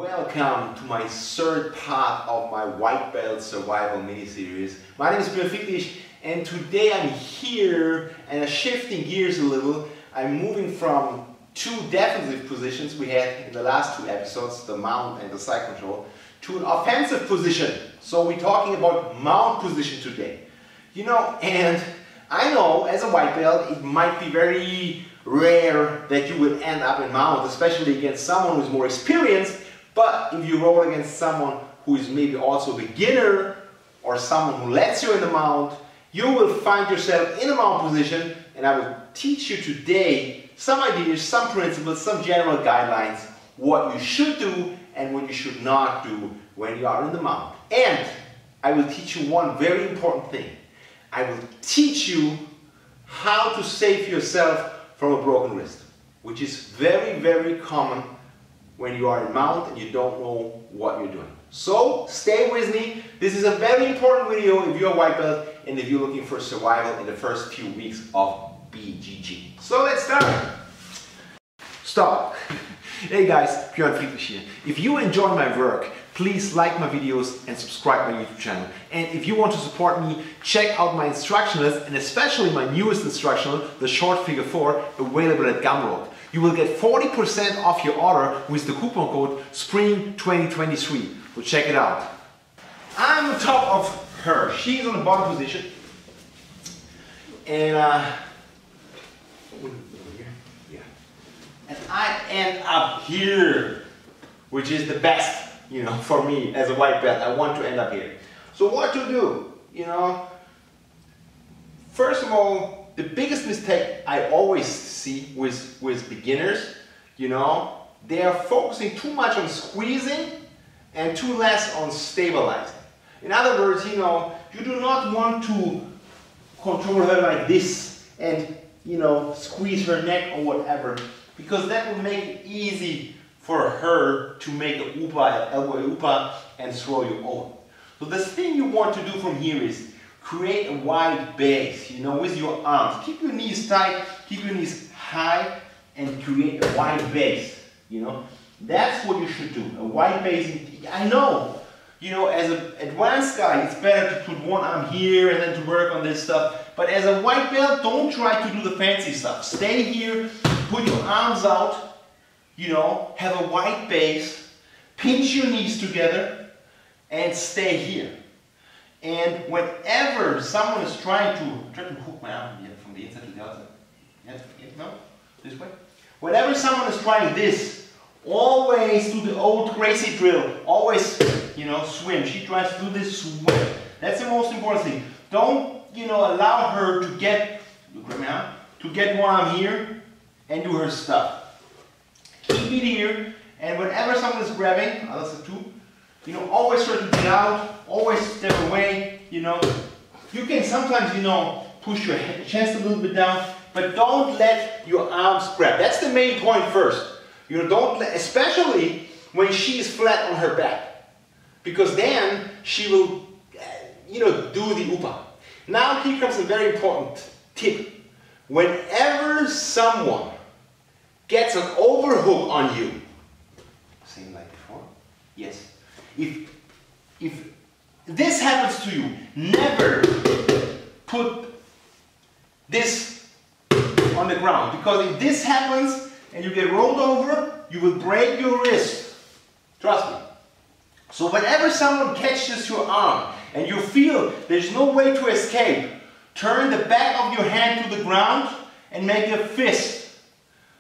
Welcome to my third part of my Whitebelt Survival mini-series. My name is Björn Friedrich and today I'm here and shifting gears a little. I'm moving from two defensive positions we had in the last two episodes, the mount and the side control, to an offensive position. So we're talking about mount position today. You know, and I know as a white belt it might be very rare that you would end up in mount, especially against someone who's more experienced. But if you roll against someone who is maybe also a beginner or someone who lets you in the mount, you will find yourself in a mount position, and I will teach you today some ideas, some principles, some general guidelines, what you should do and what you should not do when you are in the mount. And I will teach you one very important thing. I will teach you how to save yourself from a broken wrist, which is very, very common when you are in mount and you don't know what you're doing. So stay with me. This is a very important video if you're a white belt and if you're looking for survival in the first few weeks of BJJ. So let's start. Stop. Hey guys, Björn Friedrich here. If you enjoy my work, please like my videos and subscribe my YouTube channel. And if you want to support me, check out my instructionals and especially my newest instructional, the short figure 4, available at Gumroad. You will get 40% off your order with the coupon code SPRING2023. So check it out. I'm on top of her. She's on the bottom position. And and I end up here, which is the best, you know, for me as a white belt. I want to end up here. So what to do, you know? First of all, the biggest mistake I always see with beginners, you know, they are focusing too much on squeezing and too less on stabilizing. In other words, you know, you do not want to control her like this and, you know, squeeze her neck or whatever, because that will make it easy for her to make a upa, elbow upa, and throw you over. So the thing you want to do from here is create a wide base, you know, with your arms. Keep your knees tight, keep your knees high, and create a wide base, you know. That's what you should do, a wide base. I know, you know, as an advanced guy, it's better to put one arm here and then to work on this stuff. But as a white belt, don't try to do the fancy stuff. Stay here, put your arms out, you know, have a wide base, pinch your knees together, and stay here. And whenever someone is trying to hook my arm here from the inside to the outside, no, this way. Whenever someone is trying this, always do the old crazy drill. Always, you know, swim. She tries to do this swim. That's the most important thing. Don't, you know, allow her to get, grab my arm, to get one arm here and do her stuff. Keep it here, and whenever someone is grabbing, others are too, you know, always try to get out, always step away, you know. You can sometimes, you know, push your chest a little bit down, but don't let your arms grab. That's the main point first. You know, don't let, especially when she is flat on her back, because then she will, you know, do the upa. Now here comes a very important tip. Whenever someone gets an overhook on you, same like before, yes. If this happens to you, never put this on the ground, because if this happens and you get rolled over, you will break your wrist. Trust me. So whenever someone catches your arm and you feel there's no way to escape, turn the back of your hand to the ground and make a fist.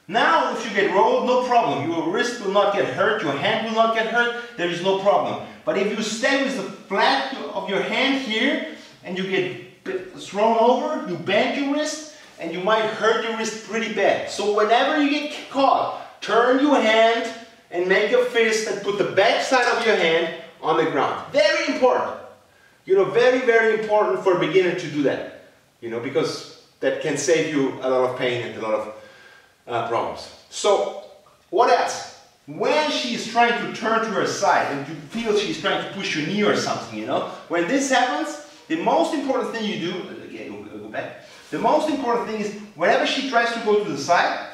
Now, if you get rolled, no problem. Your wrist will not get hurt, your hand will not get hurt, there is no problem. But if you stay with the flat of your hand here and you get thrown over, you bend your wrist and you might hurt your wrist pretty bad. So whenever you get caught, turn your hand and make a fist and put the back side of your hand on the ground. Very important. You know, very, very important for a beginner to do that. You know, because that can save you a lot of pain and a lot of problems. So, what else? When she's trying to turn to her side and you feel she's trying to push your knee or something, you know, when this happens, the most important thing you do, again, go back, the most important thing is whenever she tries to go to the side,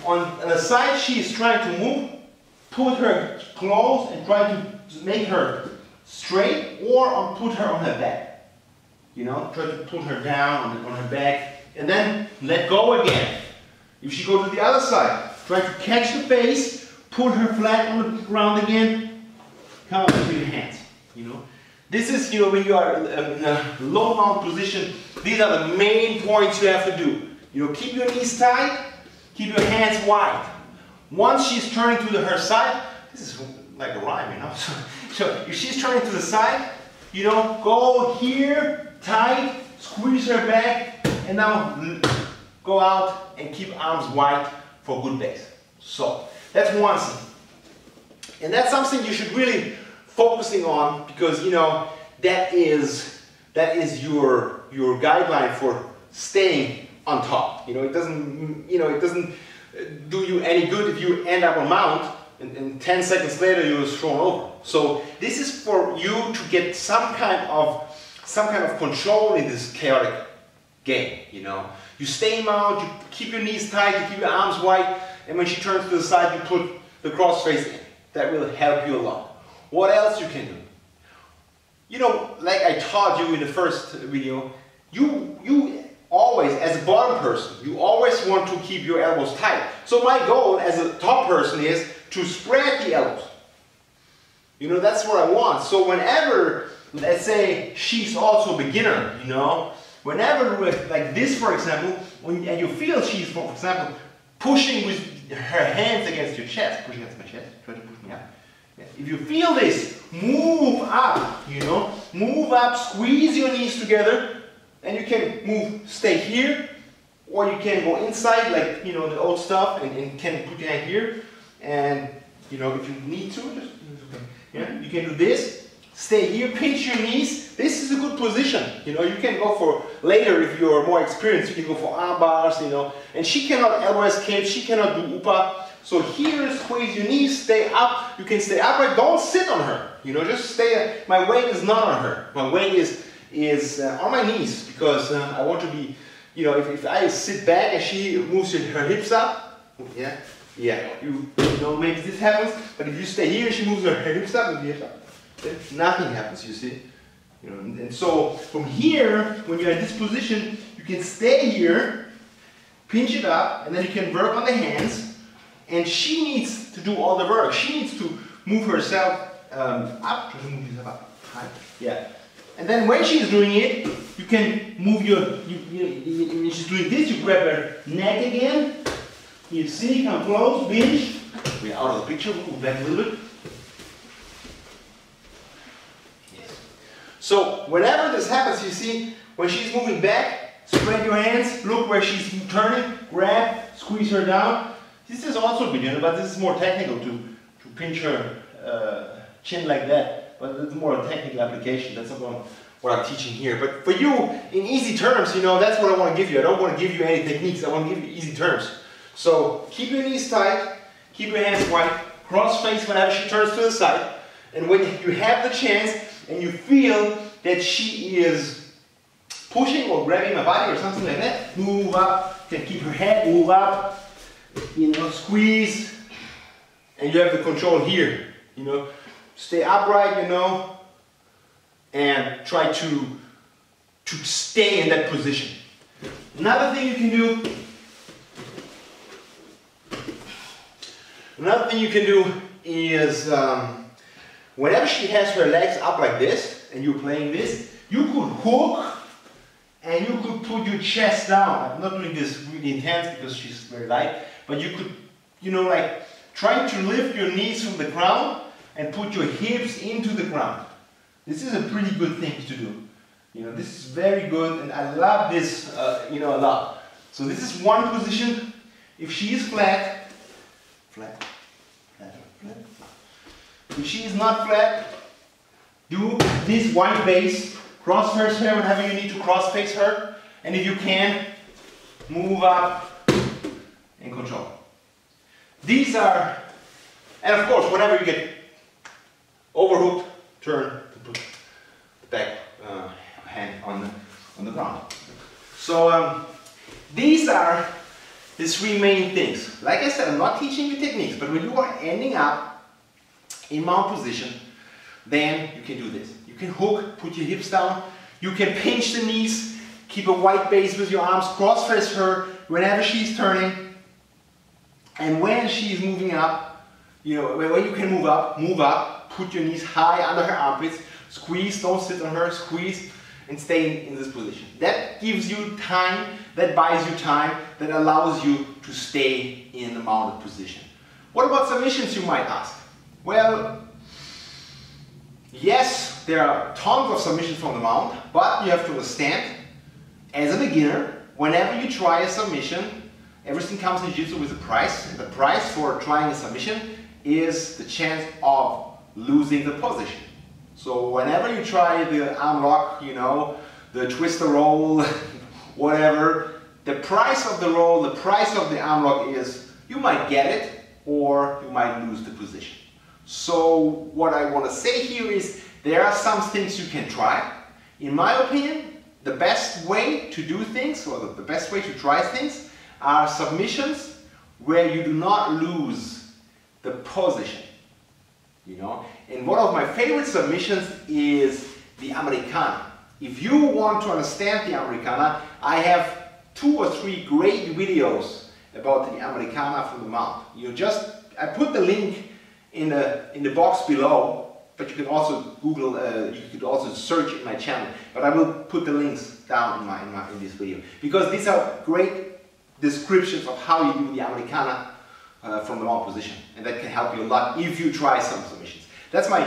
on the side she is trying to move, put her close and try to make her straight, or put her on her back. You know, try to put her down on her back and then let go again. If she goes to the other side, try to catch the face, put her flat on the ground again, come up with your hands. You know, this is, you know, when you are in a low mount position, these are the main points you have to do. You know, keep your knees tight, keep your hands wide. Once she's turning to her side, this is like a rhyme, you know. So if she's turning to the side, you know, go here, tight, squeeze her back, and now go out and keep arms wide for a good base. So that's one thing. And that's something you should really focusing on, because, you know, that is your guideline for staying on top. You know, it doesn't do you any good if you end up on mount and 10 seconds later you're thrown over. So this is for you to get some kind of control in this chaotic game. You know, you stay mount, you keep your knees tight, you keep your arms wide, and when she turns to the side, you put the cross face in. That will help you a lot. What else you can do? You know, like I taught you in the first video, you always, as a bottom person, you always want to keep your elbows tight. So my goal as a top person is to spread the elbows. You know, that's what I want. So whenever, let's say she's also a beginner, you know, whenever like this, for example, and you feel she's, for example, pushing with her hands against your chest, pushing against my chest, try to push me up. If you feel this, move up, you know, move up, squeeze your knees together, and you can move, stay here, or you can go inside, like, you know, the old stuff, and can put your hand here, and, you know, if you need to, just, yeah, you can do this, stay here, pinch your knees. This is a good position, you know. You can go for, later if you are more experienced, you can go for arm bars, you know, and she cannot elbow escape, she cannot do upa. So here, squeeze your knees, stay up. You can stay upright, don't sit on her. You know, just stay, my weight is not on her. My weight is on my knees, because I want to be, you know, if I sit back and she moves her hips up, yeah, you know, maybe this happens, but if you stay here and she moves her hips up, then nothing happens, you see. You know, and so from here, when you're in this position, you can stay here, pinch it up, and then you can work on the hands. And she needs to do all the work. She needs to move herself up. Try to move yourself up. High. Yeah. And then when she's doing it, you can move your, when she's doing this, you grab her neck again. You see, come close, binge. We're out of the picture, move back a little bit. Yes. So whenever this happens, you see, when she's moving back, spread your hands, look where she's turning, grab, squeeze her down. This is also beginner, but this is more technical to pinch her chin like that. But it's more a technical application. That's not what I'm teaching here. But for you, in easy terms, you know, that's what I want to give you. I don't want to give you any techniques. I want to give you easy terms. So keep your knees tight, keep your hands wide, cross face whenever she turns to the side. And when you have the chance and you feel that she is pushing or grabbing my body or something like that, move up. You can keep her head, move up. You know, squeeze, and you have the control here. You know, stay upright, you know, and try to stay in that position. Another thing you can do is whenever she has her legs up like this and you're playing this, you could hook and you could put your chest down. I'm not doing this really intense because she's very light. But you could, you know, like try to lift your knees from the ground and put your hips into the ground. This is a pretty good thing to do. You know, this is very good, and I love this, you know, a lot. So this is one position. If she is flat, flat. If she is not flat, do this wide base, cross face her whenever you need to cross face her, and if you can, move up and control. These are, and of course, whenever you get overhooked, turn to put the back hand on the ground. So these are the three main things. Like I said, I'm not teaching you techniques, but when you are ending up in mount position, then you can do this. You can hook, put your hips down, you can pinch the knees, keep a wide base with your arms, cross-face her whenever she's turning, and when she's moving up, you know, when you can move up, put your knees high under her armpits, squeeze, don't sit on her, squeeze, and stay in this position. That gives you time, that buys you time, that allows you to stay in the mounted position. What about submissions, you might ask? Well, yes, there are tons of submissions from the mount, but you have to understand, as a beginner, whenever you try a submission, everything comes in jiu-jitsu with a price, and the price for trying a submission is the chance of losing the position. So whenever you try the arm lock, you know, the twister roll, whatever, the price of the roll, the price of the arm lock is you might get it or you might lose the position. So what I want to say here is there are some things you can try. In my opinion, the best way to do things, or the best way to try things, are submissions where you do not lose the position. You know, and one of my favorite submissions is the Americana. If you want to understand the Americana, I have 2 or 3 great videos about the Americana from the mount. I put the link in the box below, but you can also Google, you could also search in my channel. But I will put the links down in this video, because these are great descriptions of how you do the Americana from the mount position, and that can help you a lot if you try some submissions. That's my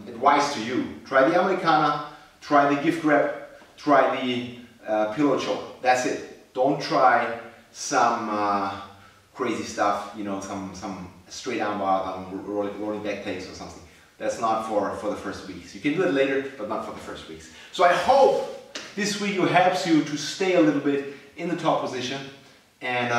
advice to you. Try the Americana, try the gift grab, try the pillow choke. That's it. Don't try some crazy stuff, you know, some straight arm bar, rolling back takes or something. That's not for the first weeks. You can do it later, but not for the first weeks. So I hope this video helps you to stay a little bit in the top position. And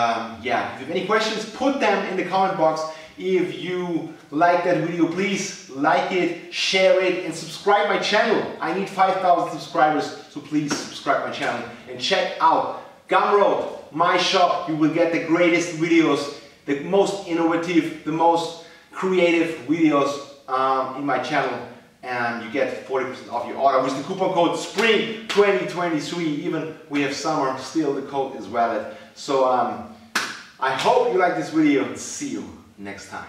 yeah, if you have any questions, put them in the comment box. If you like that video, please like it, share it, and subscribe my channel. I need 5,000 subscribers, so please subscribe my channel and check out Gumroad, my shop. You will get the greatest videos, the most innovative, the most creative videos in my channel, and you get 40% off your order with the coupon code SPRING 2023. Even we have summer, still the code is valid. So I hope you like this video, and see you next time.